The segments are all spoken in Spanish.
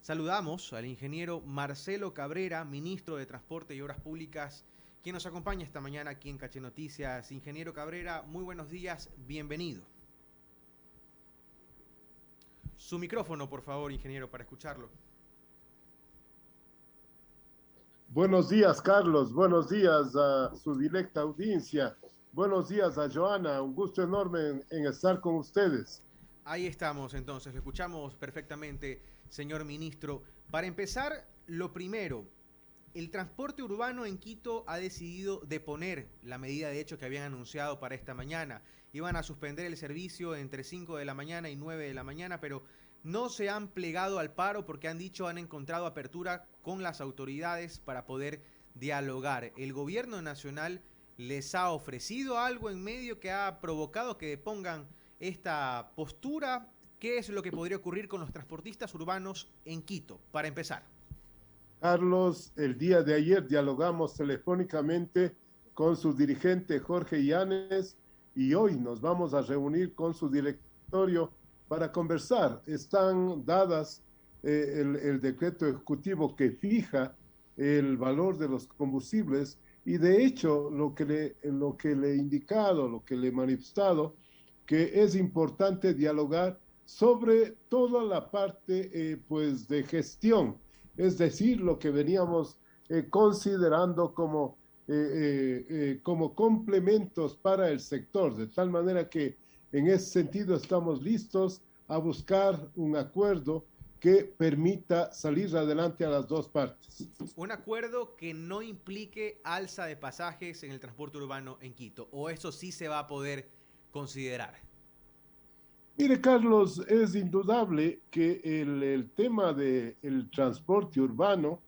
Saludamos al ingeniero Marcelo Cabrera, ministro de Transporte y Obras Públicas, quien nos acompaña esta mañana aquí en Caché Noticias. Ingeniero Cabrera, muy buenos días, bienvenido. Su micrófono, por favor, ingeniero, para escucharlo. Buenos días, Carlos. Buenos días a su directa audiencia. Buenos días a Joana. Un gusto enorme en estar con ustedes. Ahí estamos, entonces, lo escuchamos perfectamente, señor ministro. Para empezar, lo primero, el transporte urbano en Quito ha decidido deponer la medida de hecho que habían anunciado para esta mañana. Iban a suspender el servicio entre 5 de la mañana y 9 de la mañana, pero no se han plegado al paro porque han dicho, han encontrado apertura con las autoridades para poder dialogar. ¿El gobierno nacional les ha ofrecido algo en medio que ha provocado que depongan esta postura? ¿Qué es lo que podría ocurrir con los transportistas urbanos en Quito, para empezar? Carlos, el día de ayer dialogamos telefónicamente con su dirigente Jorge Yanes y hoy nos vamos a reunir con su directorio para conversar. Están dadas el decreto ejecutivo que fija el valor de los combustibles y de hecho lo que le he indicado, lo que le he manifestado, que es importante dialogar sobre toda la parte pues de gestión, es decir, lo que veníamos considerando como complementos para el sector, de tal manera que en ese sentido estamos listos a buscar un acuerdo que permita salir adelante a las dos partes. Un acuerdo que no implique alza de pasajes en el transporte urbano en Quito, o eso sí se va a poder considerar. Mire, Carlos, es indudable que el tema del transporte urbano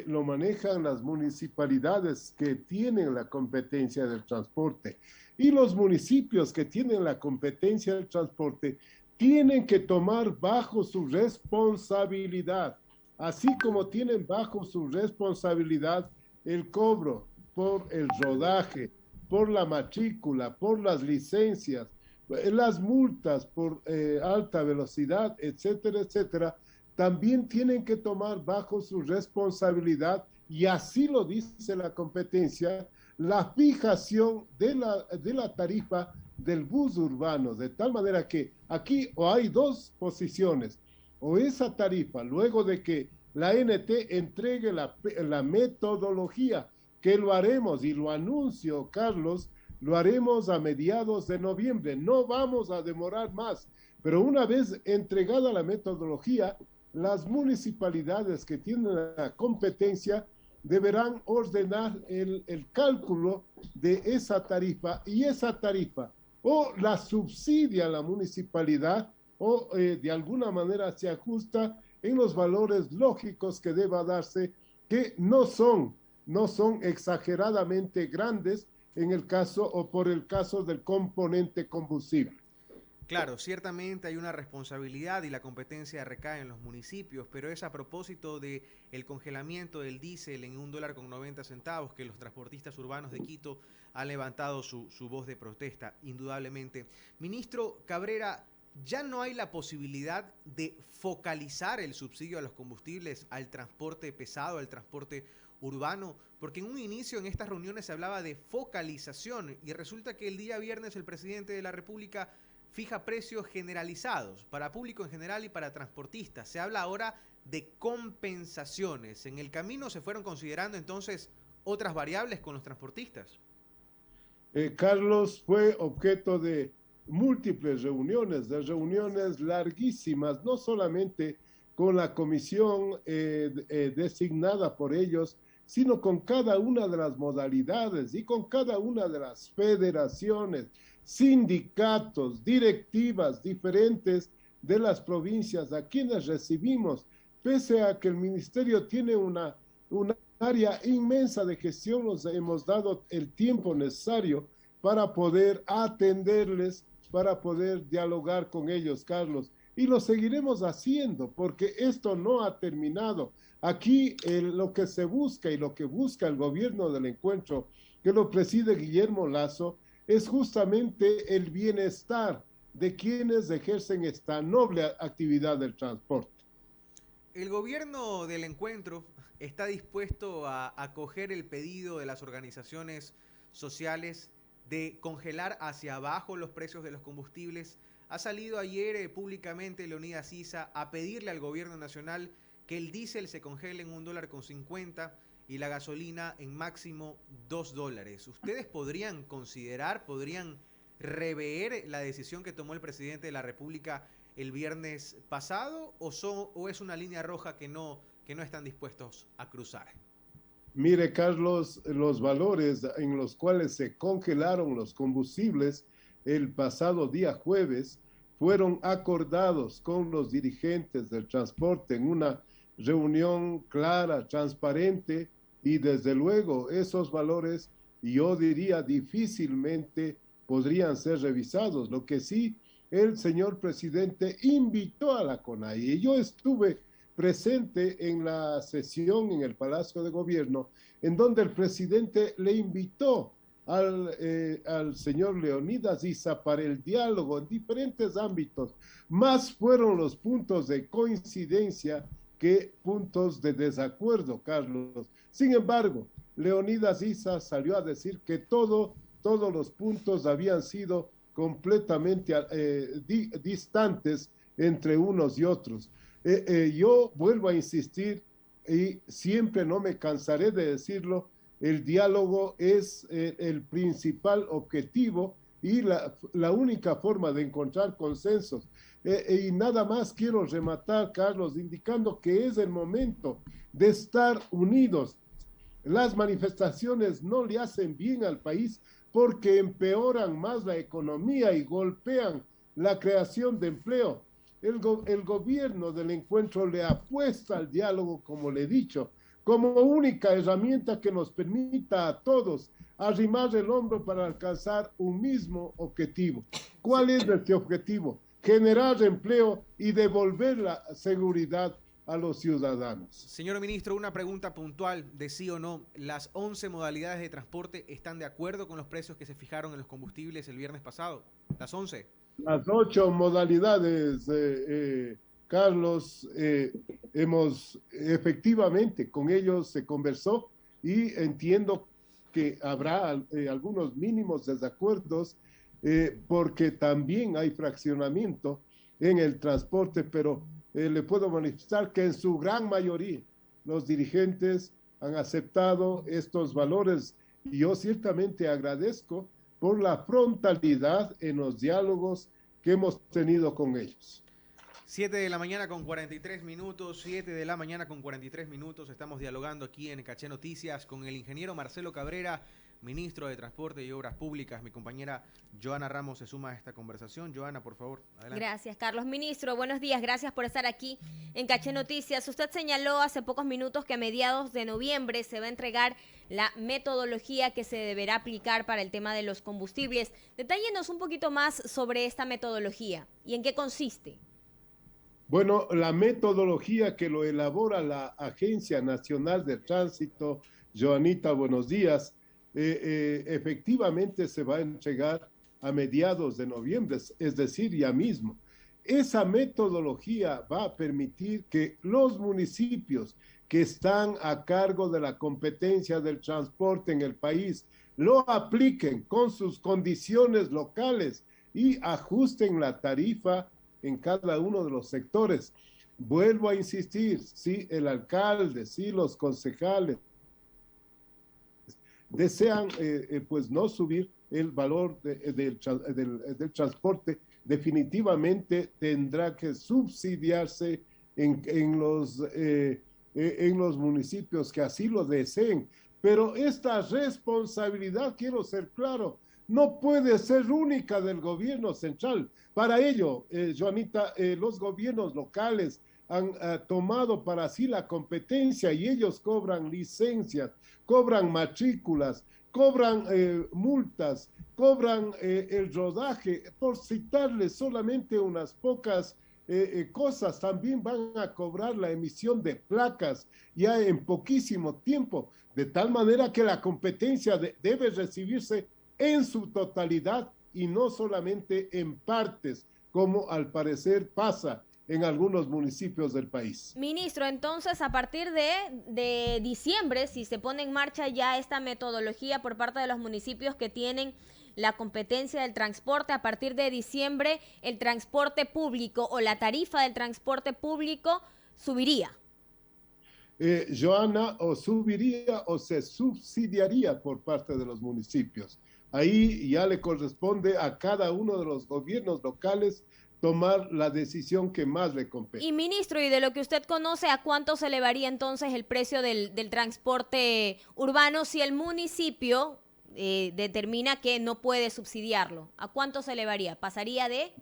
lo manejan las municipalidades que tienen la competencia del transporte y los municipios que tienen la competencia del transporte tienen que tomar bajo su responsabilidad, así como tienen bajo su responsabilidad el cobro por el rodaje, por la matrícula, por las licencias, las multas por alta velocidad, etcétera, etcétera, también tienen que tomar bajo su responsabilidad, y así lo dice la competencia, la fijación de la tarifa del bus urbano, de tal manera que aquí o hay dos posiciones, o esa tarifa, luego de que la NT entregue la metodología, que lo haremos, y lo anuncio, Carlos, lo haremos a mediados de noviembre, no vamos a demorar más, pero una vez entregada la metodología, las municipalidades que tienen la competencia deberán ordenar el cálculo de esa tarifa, y esa tarifa o la subsidia la municipalidad o de alguna manera se ajusta en los valores lógicos que deba darse, que no son exageradamente grandes en el caso o por el caso del componente combustible. Claro, ciertamente hay una responsabilidad y la competencia recae en los municipios, pero es a propósito de el congelamiento del diésel en $1,90 que los transportistas urbanos de Quito han levantado su voz de protesta, indudablemente. Ministro Cabrera, ¿ya no hay la posibilidad de focalizar el subsidio a los combustibles, al transporte pesado, al transporte urbano? Porque en un inicio en estas reuniones se hablaba de focalización y resulta que el día viernes el presidente de la República fija precios generalizados para público en general y para transportistas. Se habla ahora de compensaciones. ¿En el camino se fueron considerando entonces otras variables con los transportistas? Carlos, fue objeto de múltiples reuniones, de reuniones larguísimas, no solamente con la comisión designada por ellos, sino con cada una de las modalidades y con cada una de las federaciones, sindicatos, directivas diferentes de las provincias a quienes recibimos, pese a que el ministerio tiene una área inmensa de gestión, nos hemos dado el tiempo necesario para poder atenderles, para poder dialogar con ellos, Carlos. Y lo seguiremos haciendo porque esto no ha terminado. Aquí lo que se busca y lo que busca el gobierno del encuentro, que lo preside Guillermo Lasso, es justamente el bienestar de quienes ejercen esta noble actividad del transporte. El gobierno del encuentro está dispuesto a acoger el pedido de las organizaciones sociales de congelar hacia abajo los precios de los combustibles. Ha salido ayer públicamente Leonidas Issa a pedirle al gobierno nacional que el diésel se congele en $1.50 y la gasolina en máximo $2. ¿Ustedes podrían considerar, podrían rever la decisión que tomó el presidente de la República el viernes pasado o es una línea roja que no están dispuestos a cruzar? Mire, Carlos, los valores en los cuales se congelaron los combustibles el pasado día jueves fueron acordados con los dirigentes del transporte en una reunión clara, transparente, y desde luego esos valores, yo diría, difícilmente podrían ser revisados. Lo que sí, el señor presidente invitó a la CONAIE, y yo estuve presente en la sesión en el Palacio de Gobierno, en donde el presidente le invitó al señor Leonidas Issa para el diálogo en diferentes ámbitos. Más fueron los puntos de coincidencia que puntos de desacuerdo, Carlos. Sin embargo, Leonidas Issa salió a decir que todos los puntos habían sido completamente distantes entre unos y otros. Yo vuelvo a insistir y siempre no me cansaré de decirlo, el diálogo es el principal objetivo y la única forma de encontrar consensos. Y nada más quiero rematar, Carlos, indicando que es el momento de estar unidos. Las manifestaciones no le hacen bien al país porque empeoran más la economía y golpean la creación de empleo. El gobierno del encuentro le apuesta al diálogo, como le he dicho, como única herramienta que nos permita a todos arrimar el hombro para alcanzar un mismo objetivo. ¿Cuál es este objetivo? Generar empleo y devolver la seguridad a los ciudadanos. Señor ministro, una pregunta puntual de sí o no. ¿Las 11 modalidades de transporte están de acuerdo con los precios que se fijaron en los combustibles el viernes pasado? ¿Las 11? Las 8 modalidades, Carlos, efectivamente, con ellos se conversó y entiendo que habrá algunos mínimos desacuerdos porque también hay fraccionamiento en el transporte, pero le puedo manifestar que en su gran mayoría los dirigentes han aceptado estos valores y yo ciertamente agradezco por la frontalidad en los diálogos que hemos tenido con ellos. 7 de la mañana con 43 minutos, 7 de la mañana con 43 minutos, estamos dialogando aquí en Caché Noticias con el ingeniero Marcelo Cabrera, ministro de Transporte y Obras Públicas. Mi compañera Joana Ramos se suma a esta conversación. Joana, por favor, adelante. Gracias, Carlos. Ministro, buenos días. Gracias por estar aquí en Caché Noticias. Usted señaló hace pocos minutos que a mediados de noviembre se va a entregar la metodología que se deberá aplicar para el tema de los combustibles. Detállenos un poquito más sobre esta metodología y en qué consiste. Bueno, la metodología que lo elabora la Agencia Nacional de Tránsito, Joanita, buenos días, efectivamente se va a entregar a mediados de noviembre, es decir, ya mismo. Esa metodología va a permitir que los municipios que están a cargo de la competencia del transporte en el país lo apliquen con sus condiciones locales y ajusten la tarifa en cada uno de los sectores. Vuelvo a insistir, si el alcalde, si los concejales desean pues no subir el valor del transporte, definitivamente tendrá que subsidiarse en los municipios que así lo deseen. Pero esta responsabilidad, quiero ser claro, no puede ser única del gobierno central. Para ello, Joanita, los gobiernos locales han tomado para sí la competencia y ellos cobran licencias, cobran matrículas, cobran multas, cobran el rodaje, por citarles solamente unas pocas cosas. También van a cobrar la emisión de placas ya en poquísimo tiempo, de tal manera que la competencia debe recibirse en su totalidad y no solamente en partes, como al parecer pasa en algunos municipios del país. Ministro, entonces a partir de diciembre, si se pone en marcha ya esta metodología por parte de los municipios que tienen la competencia del transporte, a partir de diciembre el transporte público o la tarifa del transporte público subiría. Joana, o subiría o se subsidiaría por parte de los municipios. Ahí ya le corresponde a cada uno de los gobiernos locales tomar la decisión que más le compete. Y ministro, y de lo que usted conoce, ¿a cuánto se elevaría entonces el precio del transporte urbano si el municipio determina que no puede subsidiarlo? ¿A cuánto se elevaría? ¿Pasaría de...?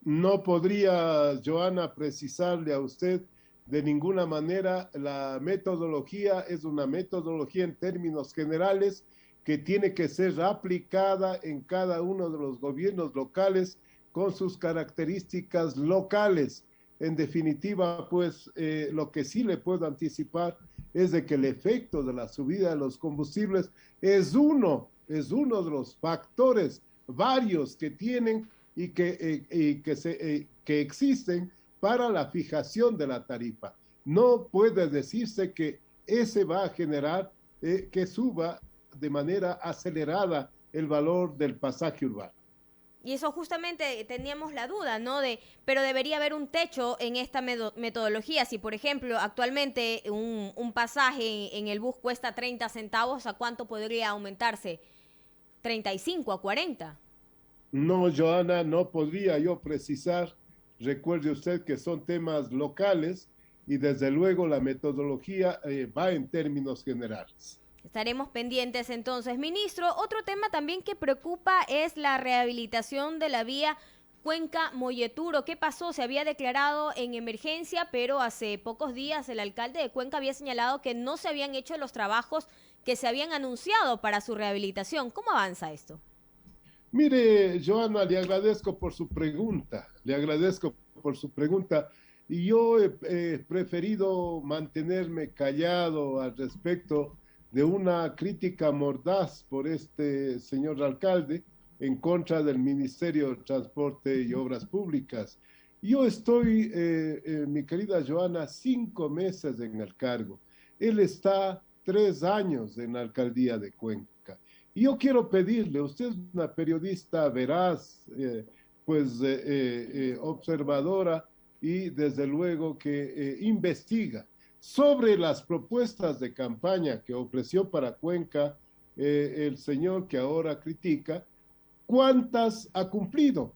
No podría, Joana, precisarle a usted de ninguna manera. La metodología es una metodología en términos generales que tiene que ser aplicada en cada uno de los gobiernos locales con sus características locales. En definitiva, pues lo que sí le puedo anticipar es de que el efecto de la subida de los combustibles es uno de los factores varios que tienen y que existen para la fijación de la tarifa. No puede decirse que ese va a generar que suba de manera acelerada el valor del pasaje urbano. Y eso justamente teníamos la duda, ¿no? Pero debería haber un techo en esta metodología. Si, por ejemplo, actualmente un pasaje en el bus cuesta 30 centavos, ¿a cuánto podría aumentarse? ¿35 a 40? No, Joana, no podría yo precisar. Recuerde usted que son temas locales y desde luego la metodología va en términos generales. Estaremos pendientes entonces, ministro. Otro tema también que preocupa es la rehabilitación de la vía Cuenca-Molleturo. ¿Qué pasó? Se había declarado en emergencia, pero hace pocos días el alcalde de Cuenca había señalado que no se habían hecho los trabajos que se habían anunciado para su rehabilitación. ¿Cómo avanza esto? Mire, Joana, le agradezco por su pregunta. Y yo he preferido mantenerme callado al respecto de una crítica mordaz por este señor alcalde en contra del Ministerio de Transporte y Obras Públicas. Yo estoy, mi querida Joana, 5 meses en el cargo. Él está 3 años en la alcaldía de Cuenca. Y yo quiero pedirle, usted es una periodista veraz, observadora y desde luego que investiga sobre las propuestas de campaña que ofreció para Cuenca el señor que ahora critica, ¿cuántas ha cumplido?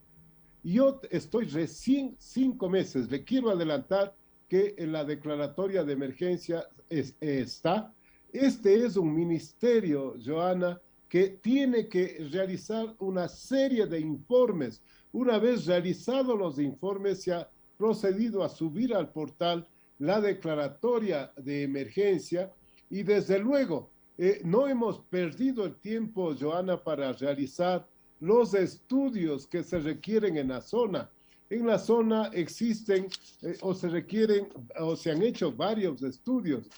Yo estoy recién 5 meses, le quiero adelantar que en la declaratoria de emergencia está. Este es un ministerio, Joana, que tiene que realizar una serie de informes. Una vez realizados los informes, se ha procedido a subir al portal la declaratoria de emergencia y desde luego no hemos perdido el tiempo, Joana, para realizar los estudios que se requieren en la zona. En la zona existen se han hecho varios estudios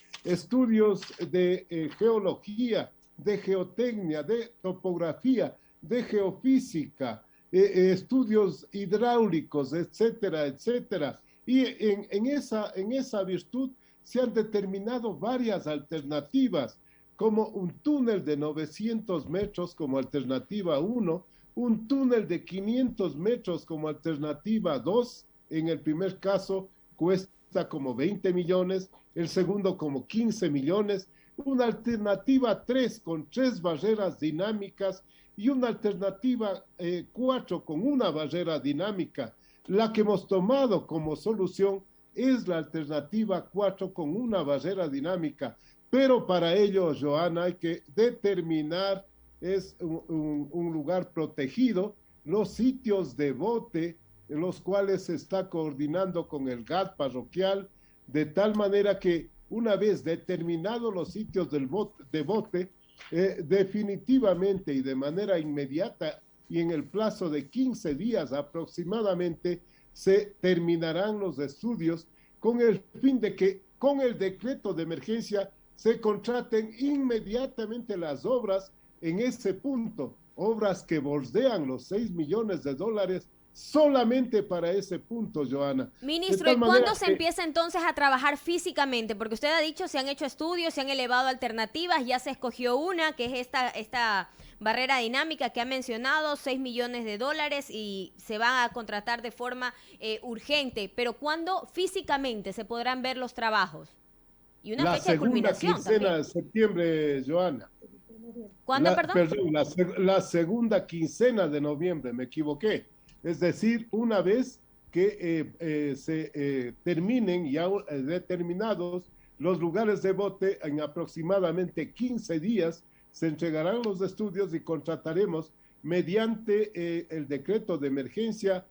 de geología, de geotecnia, de topografía, de geofísica, estudios hidráulicos, etcétera, etcétera. Y en esa virtud se han determinado varias alternativas, como un túnel de 900 metros como alternativa 1, un túnel de 500 metros como alternativa 2, en el primer caso cuesta como 20 millones, el segundo como 15 millones, una alternativa 3 con 3 barreras dinámicas y una alternativa 4 con una barrera dinámica. La que hemos tomado como solución es la alternativa 4 con una barrera dinámica, pero para ello, Joana, hay que determinar, es un lugar protegido, los sitios de bote, en los cuales se está coordinando con el GAT parroquial, de tal manera que una vez determinados los sitios de bote, definitivamente y de manera inmediata y en el plazo de 15 días aproximadamente, se terminarán los estudios con el fin de que con el decreto de emergencia se contraten inmediatamente las obras en ese punto, obras que bordean los $6 millones solamente para ese punto, Joana. Ministro, ¿y cuándo se empieza entonces a trabajar físicamente? Porque usted ha dicho, se han hecho estudios, se han elevado alternativas, ya se escogió una, que es esta barrera dinámica que ha mencionado, 6 millones de dólares, y se va a contratar de forma urgente. Pero ¿cuándo físicamente se podrán ver los trabajos? Y una fecha de culminación la segunda quincena de septiembre, Joana. ¿Cuándo, perdón? Perdón, la segunda quincena de noviembre, me equivoqué. Es decir, una vez que se terminen ya determinados los lugares de vote, en aproximadamente 15 días se entregarán los estudios y contrataremos mediante el decreto de emergencia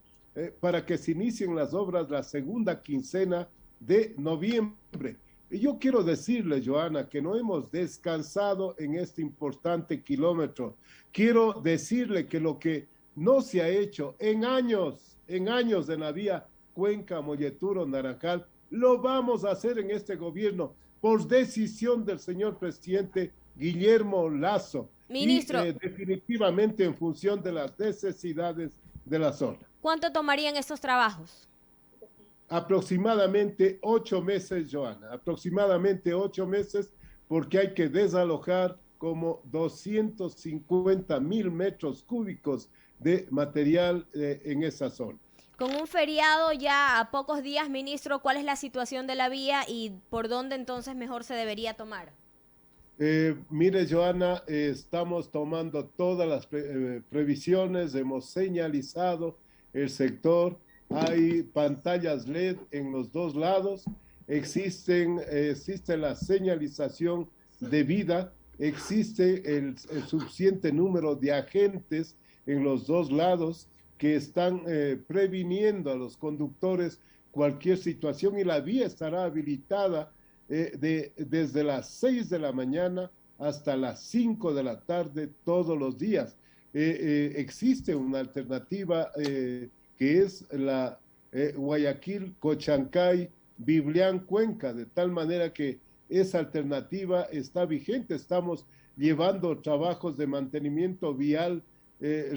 para que se inicien las obras la segunda quincena de noviembre. Y yo quiero decirle, Joana, que no hemos descansado en este importante kilómetro. Quiero decirle que lo que no se ha hecho en años de la vía Cuenca-Molleturo-Naranjal, lo vamos a hacer en este gobierno por decisión del señor presidente Guillermo Lasso. Ministro. Y definitivamente en función de las necesidades de la zona. ¿Cuánto tomarían estos trabajos? Aproximadamente 8 meses, Joana, aproximadamente 8 meses, porque hay que desalojar como 250,000 metros cúbicos de material en esa zona. Con un feriado ya a pocos días, ministro, ¿cuál es la situación de la vía y por dónde entonces mejor se debería tomar? Mire, Joana, estamos tomando todas las previsiones, hemos señalizado el sector. Hay pantallas LED en los dos lados, existe la señalización debida, existe el suficiente número de agentes en los dos lados que están previniendo a los conductores cualquier situación, y la vía estará habilitada desde las 6 de la mañana hasta las 5 de la tarde todos los días. Existe una alternativa que es la Guayaquil, Cochancay, Biblián, Cuenca, de tal manera que esa alternativa está vigente. Estamos llevando trabajos de mantenimiento vial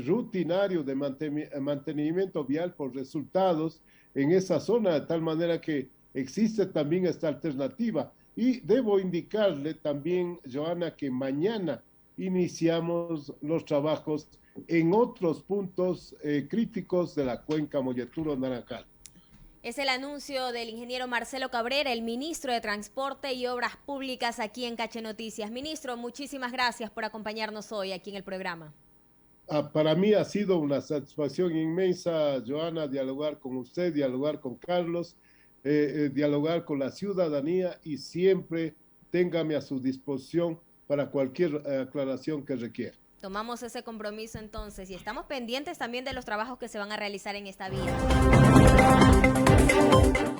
rutinario, de mantenimiento vial por resultados en esa zona, de tal manera que existe también esta alternativa. Y debo indicarle también, Joana, que mañana iniciamos los trabajos en otros puntos críticos de la cuenca Molleturo-Naranjal. Es el anuncio del ingeniero Marcelo Cabrera, el ministro de Transporte y Obras Públicas aquí en Caché Noticias. Ministro, muchísimas gracias por acompañarnos hoy aquí en el programa. Para mí ha sido una satisfacción inmensa, Joana, dialogar con usted, dialogar con Carlos, dialogar con la ciudadanía, y siempre téngame a su disposición para cualquier aclaración que requiera. Tomamos ese compromiso entonces y estamos pendientes también de los trabajos que se van a realizar en esta vía.